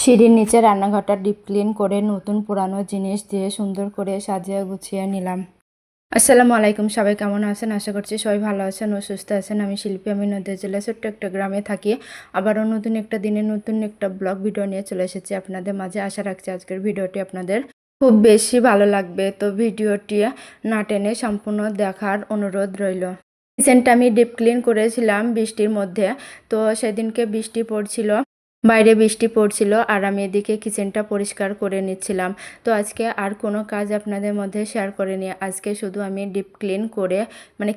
সিঁড়ির নিচে রান্নাঘরটা ডিপ ক্লিন করে নতুন পুরানো জিনিস দিয়ে সুন্দর করে সাজিয়ে গুছিয়ে নিলাম। আসসালামু আলাইকুম, সবাই কেমন আছেন? আশা করছি সবাই ভালো আছেন ও সুস্থ আছেন। আমি শিল্পী, আমি নদিয়া জেলার ছোট্ট একটা গ্রামে থাকি। আবারও নতুন একটা দিনে নতুন একটা ব্লগ ভিডিও নিয়ে চলে এসেছি আপনাদের মাঝে। আশা রাখছি আজকের ভিডিওটি আপনাদের খুব বেশি ভালো লাগবে। তো ভিডিওটি না টেনে সম্পূর্ণ দেখার অনুরোধ রইল। কিচেনটা আমি ডিপ ক্লিন করেছিলাম বৃষ্টির মধ্যে। তো সেদিনকে বৃষ্টি পড়ছিল, বাইরে বৃষ্টি পড়ছিল আর আমি এদিকে কিচেনটা পরিষ্কার করে নিচ্ছিলাম। তো আজকে আর কোনো কাজ আপনাদের মধ্যে শেয়ার করিনি। আজকে শুধু আমি ডিপ ক্লিন করে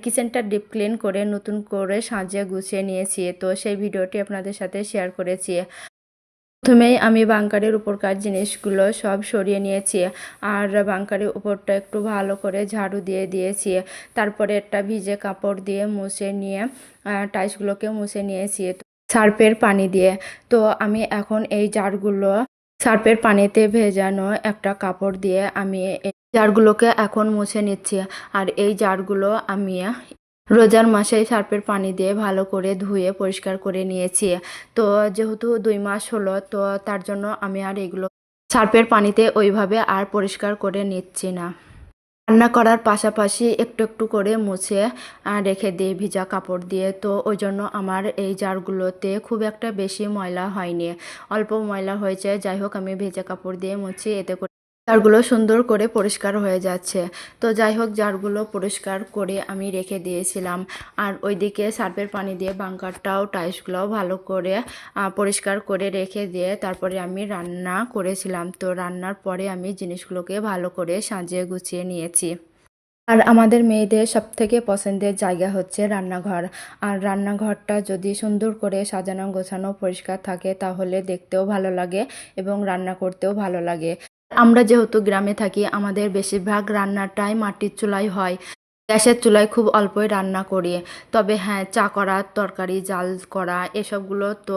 কিচেনটা ডিপ ক্লিন করে নতুন করে সাজিয়ে গুছিয়ে নিয়েছি। তো সেই ভিডিওটি আপনাদের সাথে শেয়ার করেছি। প্রথমেই আমি বাঙ্কারের উপরকার জিনিসগুলো সব সরিয়ে নিয়েছি আর বাঙ্কারের উপরটা একটু ভালো করে ঝাড়ু দিয়ে দিয়েছি। তারপরে একটা ভিজে কাপড় দিয়ে মুছে নিয়ে টাইলসগুলোকে মুছে নিয়েছি সার্ফের পানি দিয়ে। তো আমি এখন এই জারগুলো সার্ফের পানিতে ভেজানো একটা কাপড় দিয়ে আমি এই জারগুলোকে এখন মুছে নিচ্ছি। আর এই জারগুলো আমি রোজার মাসে সার্ফের পানি দিয়ে ভালো করে ধুয়ে পরিষ্কার করে নিয়েছি। তো যেহেতু 2 মাস হলো, তো তার জন্য আমি আর এগুলো সার্ফের পানিতে ওইভাবে আর পরিষ্কার করে নিচ্ছি না। রান্না করার পাশাপাশি একটু একটু করে মুছে রেখে দিই ভিজা কাপড় দিয়ে। তো ওই জন্য আমার এই জারগুলোতে খুব একটা বেশি ময়লা হয়নি, অল্প ময়লা হয়েছে। যাই হোক, আমি ভেজা কাপড় দিয়ে মুছি, এতে করে জারগুলো সুন্দর করে পরিষ্কার হয়ে যাচ্ছে। তো যাই হোক, জারগুলো পরিষ্কার করে আমি রেখে দিয়েছিলাম। আর ওইদিকে সার্ফের পানি দিয়ে বাঙ্কারটাও টাইলসগুলোও ভালো করে পরিষ্কার করে রেখে দিয়ে তারপরে আমি রান্না করেছিলাম। তো রান্নার পরে আমি জিনিসগুলোকে ভালো করে সাজিয়ে গুছিয়ে নিয়েছি। আর আমাদের মেয়েদের সবথেকে পছন্দের জায়গা হচ্ছে রান্নাঘর। আর রান্নাঘরটা যদি সুন্দর করে সাজানো গোছানো পরিষ্কার থাকে তাহলে দেখতেও ভালো লাগে এবং রান্না করতেও ভালো লাগে। আমরা যেহেতু গ্রামে থাকি, আমাদের বেশিরভাগ রান্নাটাই মাটির চুলায় হয়। গ্যাসের চুলায় খুব অল্পই রান্না করি। তবে হ্যাঁ, চা করা, তরকারি জাল করা এসবগুলো তো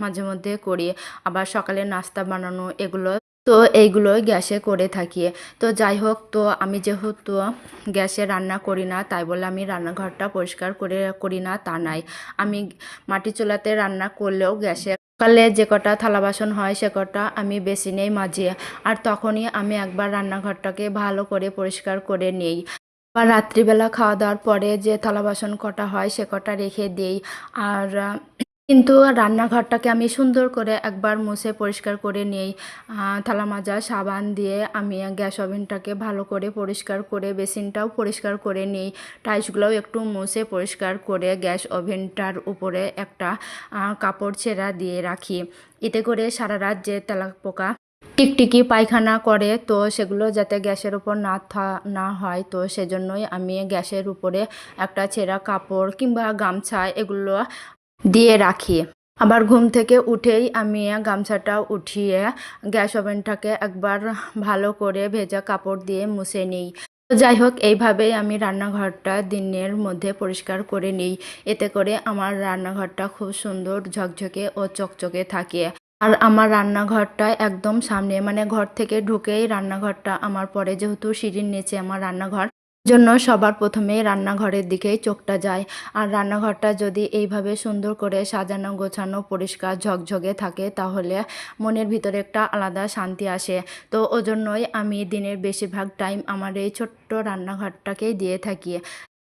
মাঝে মধ্যে করি। আবার সকালে নাস্তা বানানো এগুলো তো এইগুলোই গ্যাসে করে থাকি। তো যাই হোক, তো আমি যেহেতু গ্যাসে রান্না করি না, তাই বলে আমি রান্নাঘরটা পরিষ্কার করি না তা নাই। আমি মাটির চুলাতে রান্না করলেও গ্যাসে সকালে যে কটা থালা বাসন হয় সে কটা আমি বেসিনেই মাজি। আর তখনই আমি একবার রান্নাঘরটাকে ভালো করে পরিষ্কার করে নিই। আবার রাত্রিবেলা খাওয়া দাওয়ার পরে যে থালা বাসন কটা হয় সে কটা রেখে দিই। আর কিন্তু রান্নাঘরটাকে আমি সুন্দর করে একবার মুছে পরিষ্কার করে নিই। থালা মাজা সাবান দিয়ে আমি গ্যাস ওভেনটাকে ভালো করে পরিষ্কার করে বেসিনটাও পরিষ্কার করে নিই। টাইলসগুলোও একটু মুছে পরিষ্কার করে গ্যাস ওভেনটার উপরে একটা কাপড় ছেঁড়া দিয়ে রাখি। এতে করে সারা রাত যে তেলাপোকা টিকটিকি পায়খানা করে, তো সেগুলো যাতে গ্যাসের উপর না হয়, তো সেজন্যই আমি গ্যাসের উপরে একটা ছেঁড়া কাপড় কিংবা গামছা এগুলো দিয়ে রাখি। আবার ঘুম থেকে উঠেই আমি গামছাটা উঠিয়ে গ্যাস ওভেনটাকে একবার ভালো করে ভেজা কাপড় দিয়ে মুছে নিই। তো যাই হোক, এইভাবেই আমি রান্নাঘরটা দিনের মধ্যে পরিষ্কার করে নিই। এতে করে আমার রান্নাঘরটা খুব সুন্দর ঝকঝকে ও চকচকে থাকে। আর আমার রান্নাঘরটা একদম সামনে, ঘর থেকে ঢুকেই রান্নাঘরটা আমার পড়ে। যেহেতু সিঁড়ির নিচে আমার রান্নাঘর, জন্য সবার প্রথমেই রান্নাঘরের দিকেই চোখটা যায়। আর রান্নাঘরটা যদি এইভাবে সুন্দর করে সাজানো গোছানো পরিষ্কার ঝকঝকে থাকে তাহলে মনের ভিতরে একটা আলাদা শান্তি আসে। তো ওজন্যই আমি দিনের বেশিরভাগ টাইম আমার এই ছোট্ট রান্নাঘরটাকেই দিয়ে থাকি।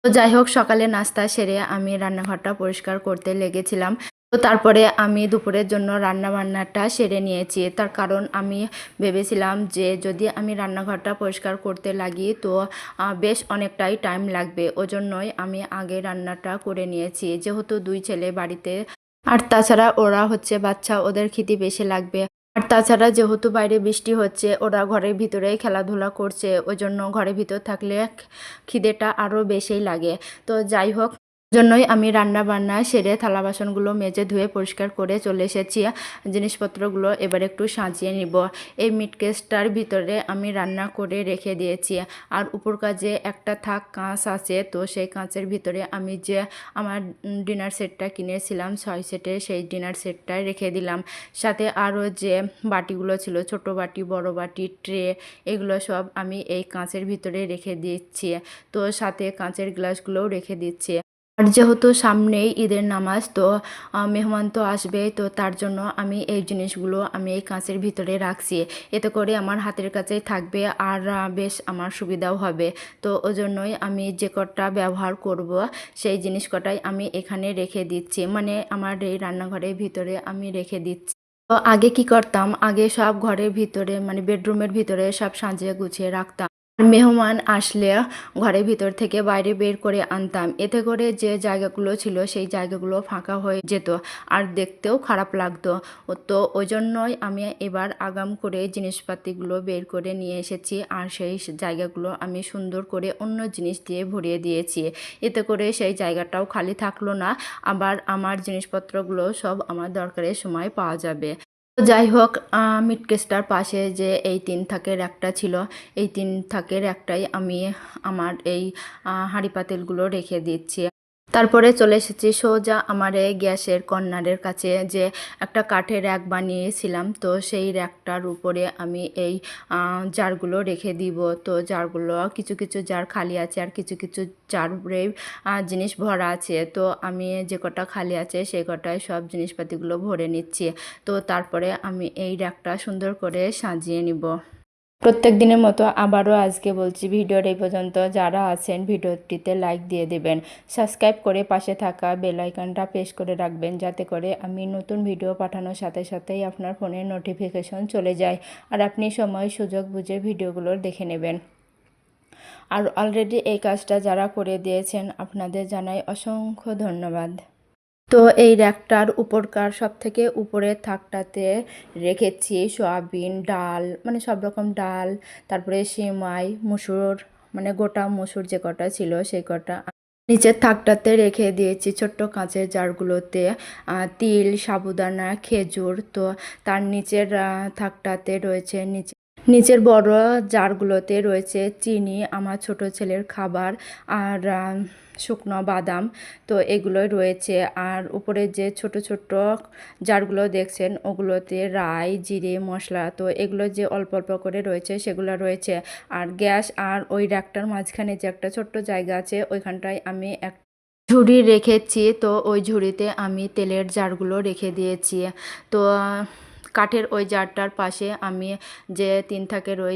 তো যাই হোক, সকালে নাস্তা সেরে আমি রান্নাঘরটা পরিষ্কার করতে লেগেছিলাম। তো তারপরে আমি দুপুরের জন্য রান্নাবান্নাটা সেরে নিয়েছি। তার কারণ আমি ভেবেছিলাম যে যদি আমি রান্নাঘরটা পরিষ্কার করতে লাগি তো বেশ অনেকটাই টাইম লাগবে। ওজন্যই আমি আগে রান্নাটা করে নিয়েছি, যেহেতু 2 ছেলে বাড়িতে। আর তাছাড়া ওরা হচ্ছে বাচ্চা, ওদের খিদে বেশি লাগবে। আর তাছাড়া যেহেতু বাইরে বৃষ্টি হচ্ছে, ওরা ঘরের ভিতরেই খেলাধুলা করছে, ওই জন্য ঘরের ভিতর থাকলে খিদেটা আরও বেশিই লাগে। তো যাই হোক, জন্যই আমি রান্না বান্না সেরে থালা বাসনগুলো মেজে ধুয়ে পরিষ্কার করে চলে এসেছি। জিনিসপত্রগুলো এবার একটু সাজিয়ে নিব। এই মিটকেসটার ভিতরে আমি রান্না করে রেখে দিয়েছি। আর উপর কাজে একটা কাঁচ আছে, তো সেই কাঁচের ভিতরে আমি যে আমার ডিনার সেটটা কিনেছিলাম 6 সেটের, সেই ডিনার সেটটাই রেখে দিলাম। সাথে আরও যে বাটিগুলো ছিল, ছোট বাটি, বড় বাটি, ট্রে, এগুলো সব আমি এই কাঁচের ভিতরে রেখে দিচ্ছি। তো সাথে কাঁচের গ্লাসগুলোও রেখে দিচ্ছি। আর যেহেতু সামনেই ঈদের নামাজ, তো মেহমান তো আসবেই, তো তার জন্য আমি এই জিনিসগুলো আমি এই কাঁচের ভিতরে রাখছি। এতে করে আমার হাতের কাছেই থাকবে আর বেশ আমার সুবিধাও হবে। তো ওই জন্যই আমি যে কটা ব্যবহার করব সেই জিনিস কটাই আমি এখানে রেখে দিচ্ছি, মানে আমার এই রান্নাঘরের ভিতরে আমি রেখে দিচ্ছি। তো আগে কি করতাম, আগে সব ঘরের ভিতরে মানে বেডরুমের ভিতরে সব সাজিয়ে গুছিয়ে রাখতাম। মেহমান আসলে ঘরের ভিতর থেকে বাইরে বের করে আনতাম, এতে করে যে জায়গাগুলো ছিল সেই জায়গাগুলো ফাঁকা হয়ে যেত আর দেখতেও খারাপ লাগতো। তো ওই জন্যই আমি এবার আগাম করে জিনিসপাতিগুলো বের করে নিয়ে এসেছি আর সেই জায়গাগুলো আমি সুন্দর করে অন্য জিনিস দিয়ে ভরিয়ে দিয়েছি। এতে করে সেই জায়গাটাও খালি থাকলো না, আবার আমার জিনিসপত্রগুলো সব আমার দরকারের সময় পাওয়া যাবে। তো যাই হোক, মিট কেসটার পাশে যে এই ৩ থাকের একটা ছিল, এই ৩ থাকের একটাই আমি আমার এই হাঁড়ি পাতিলগুলো রেখে দিচ্ছি। তারপরে চলে এসেছি সোজা আমার এই গ্যাসের কর্নারের কাছে, যে একটা কাঠের র্যাক বানিয়েছিলাম, তো সেই র্যাকটার উপরে আমি এই জারগুলো রেখে দিব। তো জারগুলো কিছু কিছু জার খালি আছে আর কিছু কিছু জারে জিনিস ভরা আছে। তো আমি যে কটা খালি আছে সেই কটায় সব জিনিসপাতিগুলো ভরে নিচ্ছি। তো তারপরে আমি এই র্যাকটা সুন্দর করে সাজিয়ে নিব। প্রত্যেক দিনের মতো আবারও আজকে বলছি, ভিডিওর এই পর্যন্ত যারা আছেন ভিডিওটিতে লাইক দিয়ে দেবেন, সাবস্ক্রাইব করে পাশে থাকা বেল আইকনটা প্রেস করে রাখবেন, যাতে করে আমি নতুন ভিডিও পাঠানোর সাথে সাথেই আপনার ফোনে নোটিফিকেশন চলে যায় আর আপনি সময় সুযোগ বুঝে ভিডিওগুলো দেখে নেবেন। আর অলরেডি এই কাজটা যারা করে দিয়েছেন আপনাদের জানাই অসংখ্য ধন্যবাদ। তো এই র্যাকটার উপরকার সব থেকে উপরের থাকটাতে রেখেছি সয়াবিন, ডাল, মানে সব রকম ডাল, তারপরে সেমাই, মুসুর, মানে গোটা মুসুর যে কটা ছিল সেই কটা। নিচের থাকটাতে রেখে দিয়েছি ছোট্ট কাঁচের জারগুলোতে তিল, সাবুদানা, খেজুর। তো তার নিচের থাকটাতে রয়েছে নিচের বড় জারগুলোতে রয়েছে চিনি, আমার ছোট ছেলের খাবার, আর শুকনো বাদাম। তো এগুলোই রয়েছে। আর উপরে যে ছোট ছোট জারগুলো দেখছেন ওগুলোতে রাই, জিরে, মশলা, তো এগুলো যে অল্প অল্প করে রয়েছে সেগুলো রয়েছে। আর গ্যাস আর ওই র্যাকটার মাঝখানে যে একটা ছোট্ট জায়গা আছে ওইখানটায় আমি এক ঝুড়ি রেখেছি। তো ওই ঝুড়িতে আমি তেলের জারগুলো রেখে দিয়েছি। তো কাঠের ওই জারটার পাশে আমি যে ৩ থাকের ওই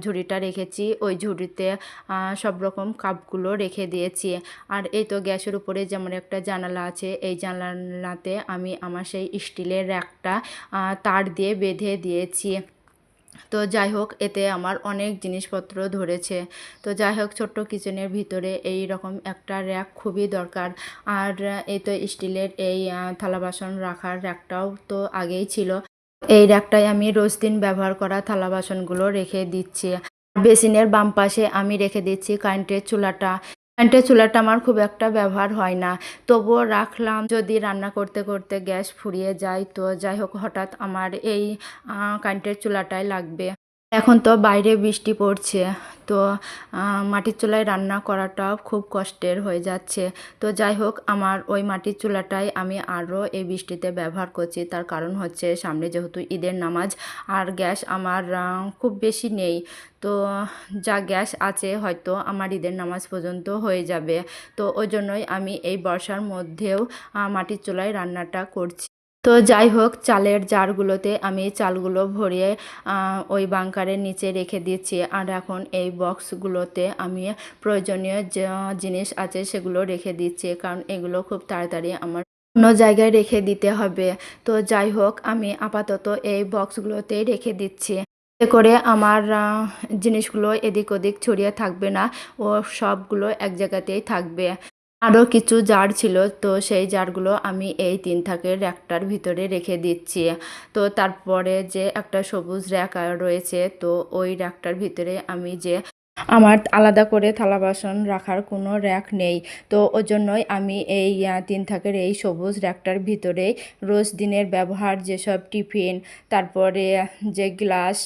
ঝুড়িটা রেখেছি ওই ঝুড়িতে সব রকম কাপগুলো রেখে দিয়েছি। আর এই তো গ্যাসের উপরে যেমন একটা জানালা আছে, এই জানালাতে আমি আমার সেই স্টিলের র্যাকটা তার দিয়ে বেঁধে দিয়েছি। তো যাই হোক, এতে আমার অনেক জিনিসপত্র ধরেছে। তো যাই হোক, ছোট্ট কিচেনের ভিতরে এই রকম একটা র্যাক খুবই দরকার। আর এই তো স্টিলের এই থালা বাসন রাখার র্যাকটাও তো আগেই ছিল। এই র্যাকটায় আমি রোজ দিন ব্যবহার করা থালা বাসনগুলো রেখে দিচ্ছি। বেসিনের বাম পাশে আমি রেখে দিচ্ছি কারেন্টের চুলাটা। কারেন্টের চুলাটা আমার খুব একটা ব্যবহার হয় না, তবুও রাখলাম যদি রান্না করতে করতে গ্যাস ফুরিয়ে যায়। তো যাই হোক, হঠাৎ আমার এই কারেন্টের চুলাটাই লাগবে। এখন তো বাইরে বৃষ্টি পড়ছে, তো মাটির চুলায় রান্না করাটাও খুব কষ্টের হয়ে যাচ্ছে। তো যাই হোক, আমার ওই মাটির চুলাটাই আমি আরও এই বৃষ্টিতে ব্যবহার করছি। তার কারণ হচ্ছে সামনে যেহেতু ঈদের নামাজ, আর গ্যাস আমার খুব বেশি নেই। তো যা গ্যাস আছে হয়তো আমার ঈদের নামাজ পর্যন্ত হয়ে যাবে। তো ওই জন্যই আমি এই বর্ষার মধ্যেও মাটির চুলায় রান্নাটা করছি। তো যাই হোক, চালের জারগুলোতে আমি চালগুলো ভরিয়ে ওই বাঙ্কারের নিচে রেখে দিচ্ছি। আর এখন এই বক্সগুলোতে আমি প্রয়োজনীয় যে জিনিস আছে সেগুলো রেখে দিচ্ছি, কারণ এগুলো খুব তাড়াতাড়ি আমার অন্য জায়গায় রেখে দিতে হবে। তো যাই হোক, আমি আপাতত এই বক্সগুলোতেই রেখে দিচ্ছি। এতে করে আমার জিনিসগুলো এদিক ওদিক ছড়িয়ে থাকবে না, ও সবগুলো এক জায়গাতেই থাকবে। আরও কিছু জার ছিল, তো সেই জারগুলো আমি এই ৩ থাকের র্যাকটার ভিতরে রেখে দিচ্ছি। তো তারপরে যে একটা সবুজ র্যাক রয়েছে, তো ওই র্যাকটার ভিতরে আমি যে আমার আলাদা করে থালা বাসন রাখার কোনো র্যাক নেই। তো ওই জন্যই আমি এই ৩ থাকের এই সবুজ র্যাকটার ভিতরে রোজ দিনের ব্যবহার যেসব টিফিন, তারপরে যে গ্লাস,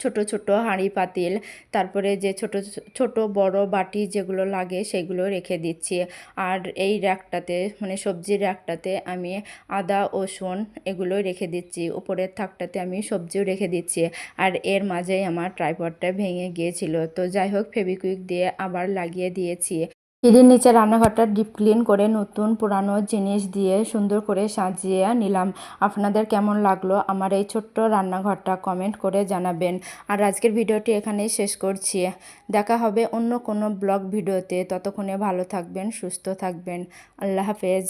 ছোট ছোট হাঁড়ি পাতিল, তারপরে যে ছোট ছোট বড় বাটি যেগুলো লাগে সেগুলো রেখে দিচ্ছি। আর এই র্যাকটাতে, মানে সবজির র্যাকটাতে আমি আদা, রসুন এগুলো রেখে দিচ্ছি। উপরের থাকটাতে আমি সবজিও রেখে দিচ্ছি। আর এর মাঝেই আমার ট্রাইপডটা ভেঙে গিয়েছিল, তো যাই হোক ফেভিকুইক দিয়ে আবার লাগিয়ে দিয়েছি। সিঁড়ির নিচে রান্নাঘরটা ডিপ ক্লিন করে নতুন পুরানো জিনিস দিয়ে সুন্দর করে সাজিয়ে নিলাম। আপনাদের কেমন লাগলো আমার এই ছোট্ট রান্নাঘরটা কমেন্ট করে জানাবেন। আর আজকের ভিডিওটি এখানেই শেষ করছি। দেখা হবে অন্য কোনো ব্লগ ভিডিওতে। ততক্ষণে ভালো থাকবেন, সুস্থ থাকবেন। আল্লাহ হাফেজ।